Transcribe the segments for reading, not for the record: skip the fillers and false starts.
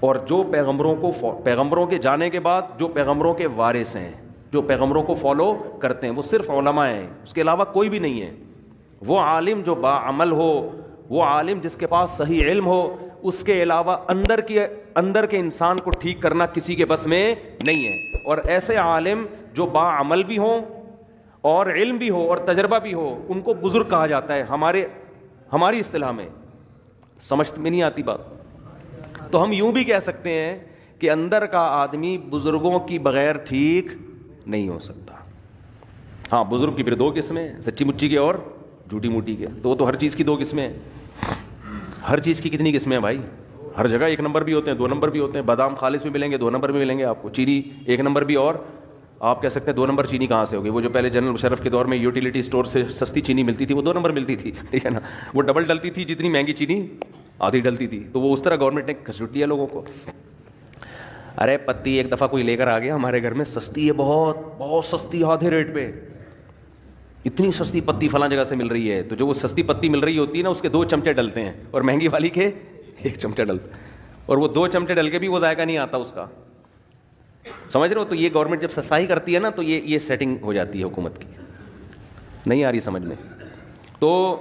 اور جو پیغمبروں کے جانے کے بعد جو پیغمبروں کے وارث ہیں, جو پیغمبروں کو فالو کرتے ہیں, وہ صرف علماء ہیں, اس کے علاوہ کوئی بھی نہیں ہے. وہ عالم جو باعمل ہو, وہ عالم جس کے پاس صحیح علم ہو, اس کے علاوہ اندر کے انسان کو ٹھیک کرنا کسی کے بس میں نہیں ہے. اور ایسے عالم جو باعمل بھی ہوں اور علم بھی ہو اور تجربہ بھی ہو, ان کو بزرگ کہا جاتا ہے ہماری اصطلاح میں. سمجھ میں نہیں آتی بات؟ تو ہم یوں بھی کہہ سکتے ہیں کہ اندر کا آدمی بزرگوں کی بغیر ٹھیک نہیں ہو سکتا. ہاں, بزرگ کی پھر دو قسمیں, سچی مچی کے اور جھوٹی موٹی کے. تو ہر چیز کی دو قسمیں ہیں. ہر چیز کی کتنی قسمیں ہیں بھائی؟ ہر جگہ 1 نمبر بھی ہوتے ہیں, 2 نمبر بھی ہوتے ہیں. بادام خالص بھی ملیں گے, 2 نمبر بھی ملیں گے آپ کو. چینی 1 نمبر بھی, اور آپ کہہ سکتے ہیں 2 نمبر چینی کہاں سے ہوگی؟ وہ جو پہلے جنرل مشرف کے دور میں یوٹیلیٹی اسٹور سے سستی چینی ملتی تھی, وہ 2 نمبر ملتی تھی, ٹھیک ہے نا. وہ ڈبل ڈلتی تھی, جتنی مہنگی چینی آدھی ڈلتی تھی. تو وہ اس طرح گورنمنٹ نے کھسوٹ دیا لوگوں کو. ارے پتی ایک دفعہ کوئی لے کر آ گیا ہمارے گھر میں, سستی ہے, بہت بہت سستی, آدھے ریٹ پہ. اتنی سستی پتی فلاں جگہ سے مل رہی ہے. تو جو وہ سستی پتی مل رہی ہوتی ہے نا, اس کے 2 چمچے ڈلتے ہیں, اور مہنگی والی کے 1 چمچہ ڈلتا ہے. اور وہ 2 چمچے ڈل کے بھی وہ ذائقہ نہیں آتا اس کا. سمجھ رہے ہو؟ تو یہ گورنمنٹ جب سستائی کرتی ہے نا, تو یہ سیٹنگ ہو جاتی ہے حکومت کی. نہیں آ رہی سمجھ میں؟ تو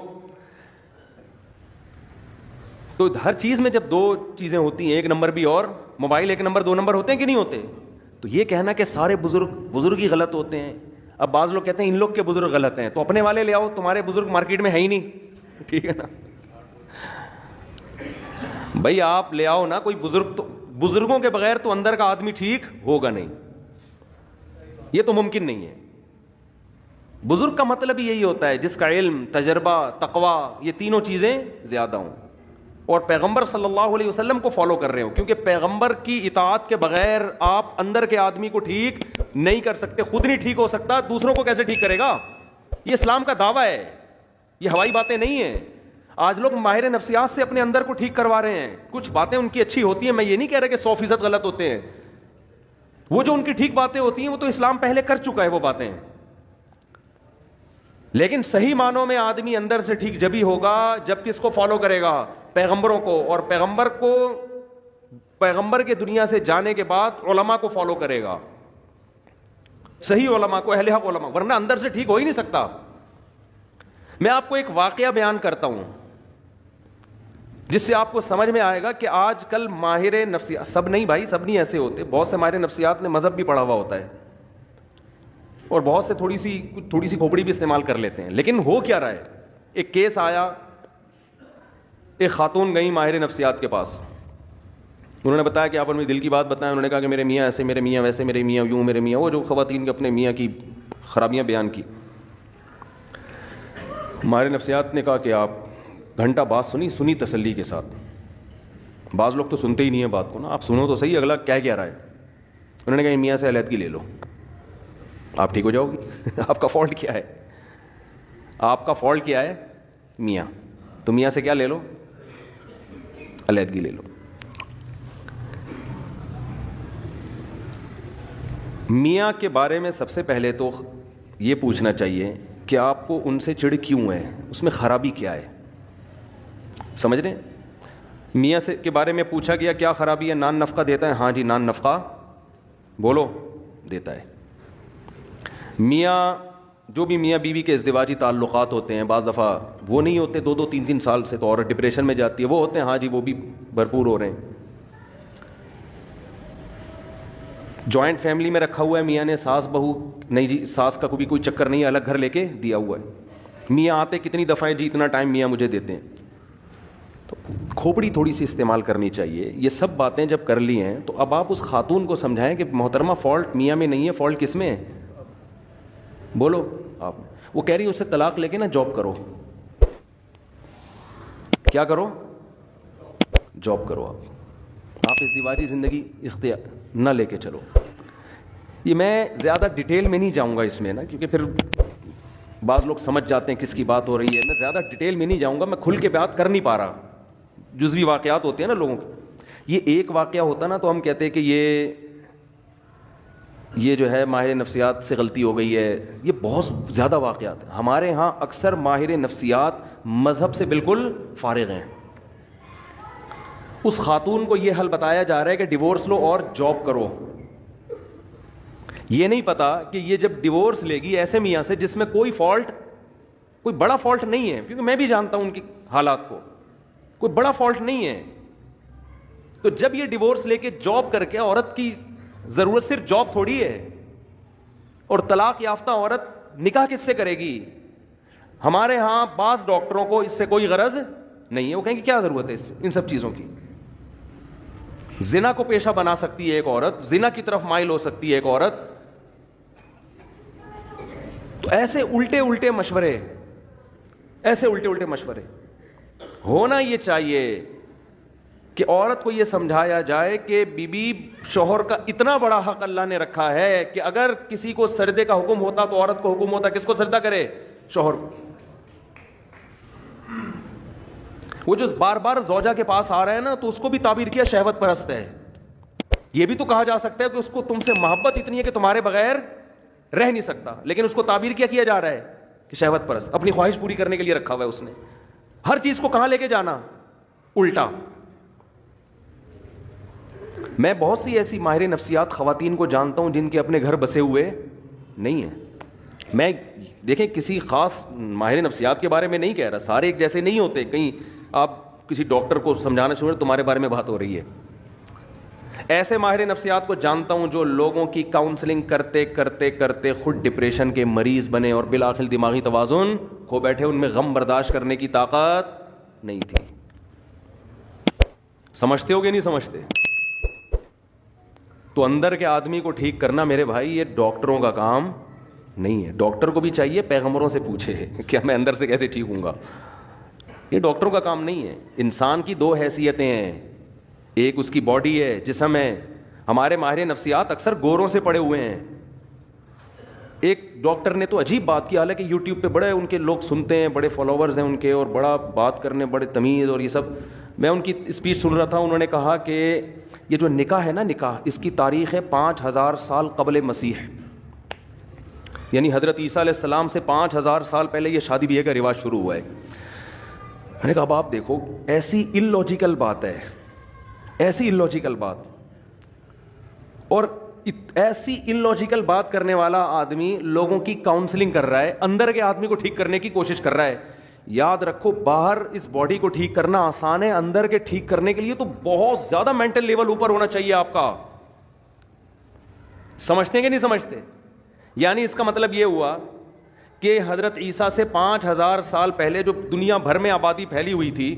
ہر چیز میں جب 2 چیزیں ہوتی ہیں, 1 نمبر بھی اور موبائل 1 نمبر 2 نمبر ہوتے ہیں کہ نہیں ہوتے؟ تو یہ کہنا کہ سارے بزرگ ہی غلط ہوتے ہیں. اب بعض لوگ کہتے ہیں ان لوگ کے بزرگ غلط ہیں, تو اپنے والے لے آؤ, تمہارے بزرگ مارکیٹ میں ہے ہی نہیں, ٹھیک ہے نا. بھائی آپ لے آؤ نا کوئی بزرگ, تو بزرگوں کے بغیر تو اندر کا آدمی ٹھیک ہوگا نہیں, یہ تو ممکن نہیں ہے. بزرگ کا مطلب یہی ہوتا ہے جس کا علم, تجربہ, تقوی, یہ تینوں چیزیں زیادہ ہوں, اور پیغمبر صلی اللہ علیہ وسلم کو فالو کر رہے ہو. کیونکہ پیغمبر کی اطاعت کے بغیر آپ اندر کے آدمی کو ٹھیک نہیں کر سکتے. خود نہیں ٹھیک ہو سکتا, دوسروں کو کیسے ٹھیک کرے گا؟ یہ اسلام کا دعویٰ ہے, یہ ہوائی باتیں نہیں ہیں. آج لوگ ماہر نفسیات سے اپنے اندر کو ٹھیک کروا رہے ہیں. کچھ باتیں ان کی اچھی ہوتی ہیں, میں یہ نہیں کہہ رہا کہ 100% غلط ہوتے ہیں. وہ جو ان کی ٹھیک باتیں ہوتی ہیں وہ تو اسلام پہلے کر چکا ہے وہ باتیں. لیکن صحیح معنوں میں آدمی اندر سے ٹھیک جبھی ہوگا جب کس کو فالو کرے گا؟ پیغمبروں کو. اور پیغمبر کے دنیا سے جانے کے بعد علماء کو فالو کرے گا, صحیح علماء کو, اہل حق علماء, ورنہ اندر سے ٹھیک ہو ہی نہیں سکتا. میں آپ کو ایک واقعہ بیان کرتا ہوں جس سے آپ کو سمجھ میں آئے گا کہ آج کل ماہر نفسیات, سب نہیں بھائی, سب نہیں ایسے ہوتے. بہت سے ماہر نفسیات نے مذہب بھی پڑھا ہوا ہوتا ہے, اور بہت سے تھوڑی سی کھوپڑی بھی استعمال کر لیتے ہیں. لیکن ہو کیا رہا ہے؟ ایک کیس آیا, ایک خاتون گئی ماہر نفسیات کے پاس. انہوں نے بتایا کہ آپ اپنی دل کی بات بتائیں. انہوں نے کہا کہ میرے میاں ایسے, میرے میاں ویسے, میرے میاں یوں, میرے میاں وہ, جو خواتین کے اپنے میاں کی خرابیاں بیان کی. ماہر نفسیات نے کہا کہ آپ گھنٹہ بات سنی تسلی کے ساتھ. بعض لوگ تو سنتے ہی نہیں ہیں بات کو نا, آپ سنو تو صحیح اگلا کیا رہا ہے. انہوں نے کہا میاں سے علیحدگی لے لو, آپ ٹھیک ہو جاؤ گی. آپ کا فالٹ کیا ہے؟ آپ کا فالٹ کیا ہے؟ میاں. تو میاں سے کیا لے لو؟ علیحدگی لے لو. میاں کے بارے میں سب سے پہلے تو یہ پوچھنا چاہیے کہ آپ کو ان سے چڑ کیوں ہے, اس میں خرابی کیا ہے. سمجھ رہے ہیں؟ میاں سے کے بارے میں پوچھا گیا کیا خرابی ہے؟ نان نفقہ دیتا ہے؟ ہاں جی نان نفقہ بولو دیتا ہے. میاں جو بھی میاں بیوی کے ازدواجی تعلقات ہوتے ہیں, بعض دفعہ وہ نہیں ہوتے 2-3 سال سے, تو عورت ڈپریشن میں جاتی ہے, وہ ہوتے ہیں, ہاں جی وہ بھی بھرپور ہو رہے ہیں. جوائنٹ فیملی میں رکھا ہوا ہے میاں نے, ساس بہو نہیں جی, ساس کا کوئی چکر نہیں ہے, الگ گھر لے کے دیا ہوا ہے. میاں آتے کتنی دفعہ جی اتنا ٹائم میاں مجھے دیتے ہیں. تو کھوپڑی تھوڑی سی استعمال کرنی چاہیے. یہ سب باتیں جب کر لی ہیں تو اب آپ اس خاتون کو سمجھائیں کہ محترمہ فالٹ میاں میں نہیں ہے, فالٹ کس میں ہے؟ بولو آپ. وہ کہہ رہی ہے اسے طلاق لے کے نا جاب کرو. کیا کرو؟ جاب کرو. آپ ازدواجی زندگی اختیار نہ لے کے چلو. یہ میں زیادہ ڈیٹیل میں نہیں جاؤں گا اس میں نا, کیونکہ پھر بعض لوگ سمجھ جاتے ہیں کس کی بات ہو رہی ہے. میں زیادہ ڈیٹیل میں نہیں جاؤں گا, میں کھل کے بات کر نہیں پا رہا. جزوی واقعات ہوتے ہیں نا لوگوں کے. یہ ایک واقعہ ہوتا نا تو ہم کہتے ہیں کہ یہ جو ہے ماہر نفسیات سے غلطی ہو گئی ہے. یہ بہت زیادہ واقعات ہیں. ہمارے ہاں اکثر ماہر نفسیات مذہب سے بالکل فارغ ہیں. اس خاتون کو یہ حل بتایا جا رہا ہے کہ ڈیورس لو اور جاب کرو. یہ نہیں پتا کہ یہ جب ڈیورس لے گی ایسے میاں سے جس میں کوئی فالٹ, کوئی بڑا فالٹ نہیں ہے, کیونکہ میں بھی جانتا ہوں ان کی حالات کو, کوئی بڑا فالٹ نہیں ہے. تو جب یہ ڈیورس لے کے جاب کر کے, عورت کی ضرورت صرف جاب تھوڑی ہے, اور طلاق یافتہ عورت نکاح کس سے کرے گی؟ ہمارے ہاں بعض ڈاکٹروں کو اس سے کوئی غرض نہیں ہے, وہ کہیں گے کیا ضرورت ہے ان سب چیزوں کی. زنا کو پیشہ بنا سکتی ہے ایک عورت, زنا کی طرف مائل ہو سکتی ہے ایک عورت. تو ایسے الٹے الٹے مشورے, ایسے الٹے الٹے مشورے. ہونا یہ چاہیے کہ عورت کو یہ سمجھایا جائے کہ بیوی شوہر کا اتنا بڑا حق اللہ نے رکھا ہے کہ اگر کسی کو سجدے کا حکم ہوتا تو عورت کو حکم ہوتا کس کو سجدہ کرے؟ شوہر کو. وہ جو بار بار زوجہ کے پاس آ رہا ہے نا, تو اس کو بھی تعبیر کیا شہوت پرست ہے. یہ بھی تو کہا جا سکتا ہے کہ اس کو تم سے محبت اتنی ہے کہ تمہارے بغیر رہ نہیں سکتا, لیکن اس کو تعبیر کیا جا رہا ہے کہ شہوت پرست, اپنی خواہش پوری کرنے کے لیے رکھا ہوا ہے اس نے. ہر چیز کو کہاں لے کے جانا؟ الٹا. میں بہت سی ایسی ماہر نفسیات خواتین کو جانتا ہوں جن کے اپنے گھر بسے ہوئے نہیں ہیں. میں دیکھیں کسی خاص ماہر نفسیات کے بارے میں نہیں کہہ رہا, سارے ایک جیسے نہیں ہوتے. کہیں آپ کسی ڈاکٹر کو سمجھانا شروع تمہارے بارے میں بات ہو رہی ہے. ایسے ماہر نفسیات کو جانتا ہوں جو لوگوں کی کاؤنسلنگ کرتے کرتے کرتے خود ڈپریشن کے مریض بنے اور بالآخر دماغی توازن کھو بیٹھے. ان میں غم برداشت کرنے کی طاقت نہیں تھی. سمجھتے ہو کہ نہیں سمجھتے؟ تو اندر کے آدمی کو ٹھیک کرنا میرے بھائی یہ ڈاکٹروں کا کام نہیں ہے. ڈاکٹر کو بھی چاہیے پیغمبروں سے پوچھے کیا میں اندر سے کیسے ٹھیک ہوں گا. یہ ڈاکٹروں کا کام نہیں ہے. انسان کی دو حیثیتیں ہیں, ایک اس کی باڈی ہے, جسم ہے. ہمارے ماہر نفسیات اکثر گوروں سے پڑے ہوئے ہیں. ایک ڈاکٹر نے تو عجیب بات کی, حالانکہ یوٹیوب پہ بڑے ان کے لوگ سنتے ہیں, بڑے فالوورز ہیں ان کے, اور بڑا بات کرنے, بڑے تمیز اور یہ سب. میں ان کی اسپیچ سن رہا تھا, انہوں نے کہا کہ یہ جو نکاح ہے نا, نکاح اس کی تاریخ ہے 5000 سال قبل مسیح, یعنی حضرت عیسیٰ علیہ السلام سے 5000 سال پہلے یہ شادی بیاہ کا رواج شروع ہوا ہے. میں نے کہا اب آپ دیکھو, ایسی illogical بات ہے, ایسی illogical بات, اور ایسی illogical بات کرنے والا آدمی لوگوں کی کاؤنسلنگ کر رہا ہے, اندر کے آدمی کو ٹھیک کرنے کی کوشش کر رہا ہے. یاد رکھو باہر اس باڈی کو ٹھیک کرنا آسان ہے, اندر کے ٹھیک کرنے کے لیے تو بہت زیادہ مینٹل لیول اوپر ہونا چاہیے آپ کا. سمجھتے ہیں کہ نہیں سمجھتے؟ یعنی اس کا مطلب یہ ہوا کہ حضرت عیسیٰ سے 5000 سال پہلے جو دنیا بھر میں آبادی پھیلی ہوئی تھی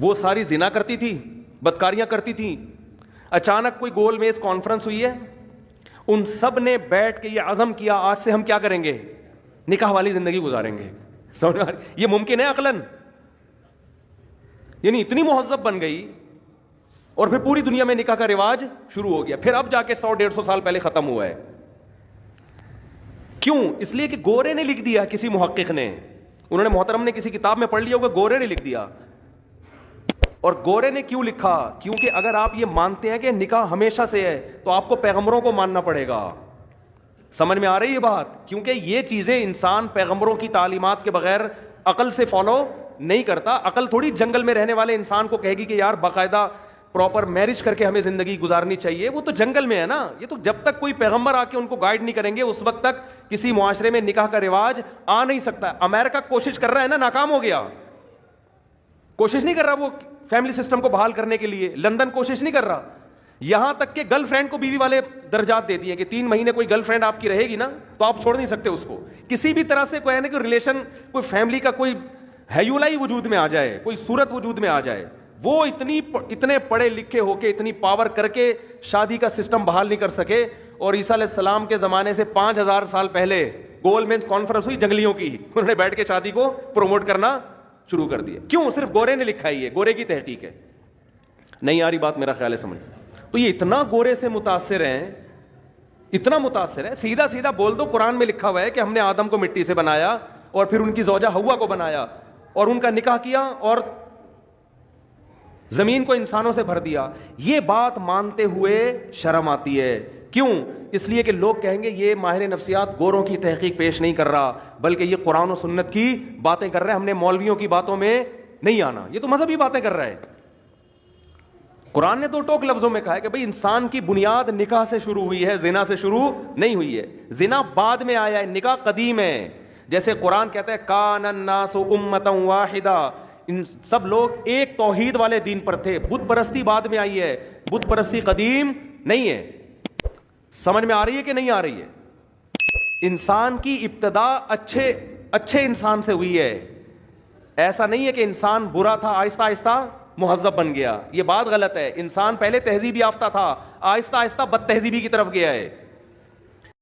وہ ساری زنا کرتی تھی, بدکاریاں کرتی تھیں. اچانک کوئی گول میز کانفرنس ہوئی ہے, ان سب نے بیٹھ کے یہ عزم کیا آج سے ہم کیا کریں گے؟ نکاح والی زندگی گزاریں گے. یہ ممکن ہے عقلاً؟ یعنی اتنی مہذب بن گئی, اور پھر پوری دنیا میں نکاح کا رواج شروع ہو گیا. پھر اب جا کے 100-150 سال پہلے ختم ہوا ہے. کیوں؟ اس لیے کہ گورے نے لکھ دیا, کسی محقق نے, انہوں نے محترم نے کسی کتاب میں پڑھ لیا ہوگا, گورے نے لکھ دیا. اور گورے نے کیوں لکھا؟ کیونکہ اگر آپ یہ مانتے ہیں کہ نکاح ہمیشہ سے ہے تو آپ کو پیغمبروں کو ماننا پڑے گا. سمجھ میں آ رہی ہے بات؟ کیونکہ یہ چیزیں انسان پیغمبروں کی تعلیمات کے بغیر عقل سے فالو نہیں کرتا. عقل تھوڑی جنگل میں رہنے والے انسان کو کہے گی کہ یار باقاعدہ پراپر میرج کر کے ہمیں زندگی گزارنی چاہیے. وہ تو جنگل میں ہے نا. یہ تو جب تک کوئی پیغمبر آ کے ان کو گائیڈ نہیں کریں گے اس وقت تک کسی معاشرے میں نکاح کا رواج آ نہیں سکتا. امریکہ کوشش کر رہا ہے نا, ناکام ہو گیا. کوشش نہیں کر رہا وہ فیملی سسٹم کو بحال کرنے کے لیے. لندن کوشش نہیں کر رہا. یہاں تک کہ گرل فرینڈ کو بیوی والے درجات دیتی ہیں کہ 3 مہینے کوئی گرل فرینڈ آپ کی رہے گی نا تو آپ چھوڑ نہیں سکتے اس کو. کسی بھی طرح سے کوئی ہے نا کوئی ریلیشن, کوئی فیملی کا کوئی ہیولا ہی وجود میں آ جائے, کوئی صورت وجود میں آ جائے, وہ اتنے پڑھے لکھے ہو کے اتنی پاور کر کے شادی کا سسٹم بحال نہیں کر سکے. اور عیسیٰ علیہ السلام کے زمانے سے 5000 سال پہلے گول مینس کانفرنس ہوئی جنگلیوں کی, انہوں نے بیٹھ کے شادی کو پروموٹ کرنا شروع کر دیا. کیوں؟ صرف گورے نے لکھا ہی ہے, گورے کی تحقیق ہے. نہیں آ رہی بات میرا خیال ہے سمجھ. تو یہ اتنا گورے سے متاثر ہیں, اتنا متاثر ہے. سیدھا سیدھا بول دو, قرآن میں لکھا ہوا ہے کہ ہم نے آدم کو مٹی سے بنایا اور پھر ان کی زوجہ حوا کو بنایا اور ان کا نکاح کیا اور زمین کو انسانوں سے بھر دیا. یہ بات مانتے ہوئے شرم آتی ہے. کیوں؟ اس لیے کہ لوگ کہیں گے یہ ماہر نفسیات گوروں کی تحقیق پیش نہیں کر رہا بلکہ یہ قرآن و سنت کی باتیں کر رہا ہے, ہم نے مولویوں کی باتوں میں نہیں آنا, یہ تو مذہبی باتیں کر رہا ہے. قرآن نے دو ٹوک لفظوں میں کہا ہے کہ بھئی انسان کی بنیاد نکاح سے شروع ہوئی ہے, زنا سے شروع نہیں ہوئی ہے. زنا بعد میں آیا ہے, نکاح قدیم ہے. جیسے قرآن کہتا ہے کان الناس امۃ واحدہ, ان سب لوگ ایک توحید والے دین پر تھے. بت پرستی بعد میں آئی ہے, بت پرستی قدیم نہیں ہے. سمجھ میں آ رہی ہے کہ نہیں آ رہی ہے؟ انسان کی ابتدا اچھے انسان سے ہوئی ہے. ایسا نہیں ہے کہ انسان برا تھا, آہستہ آہستہ مہذب بن گیا. یہ بات غلط ہے. انسان پہلے تہذیب یافتہ تھا, آہستہ آہستہ بد تہذیبی کی طرف گیا ہے.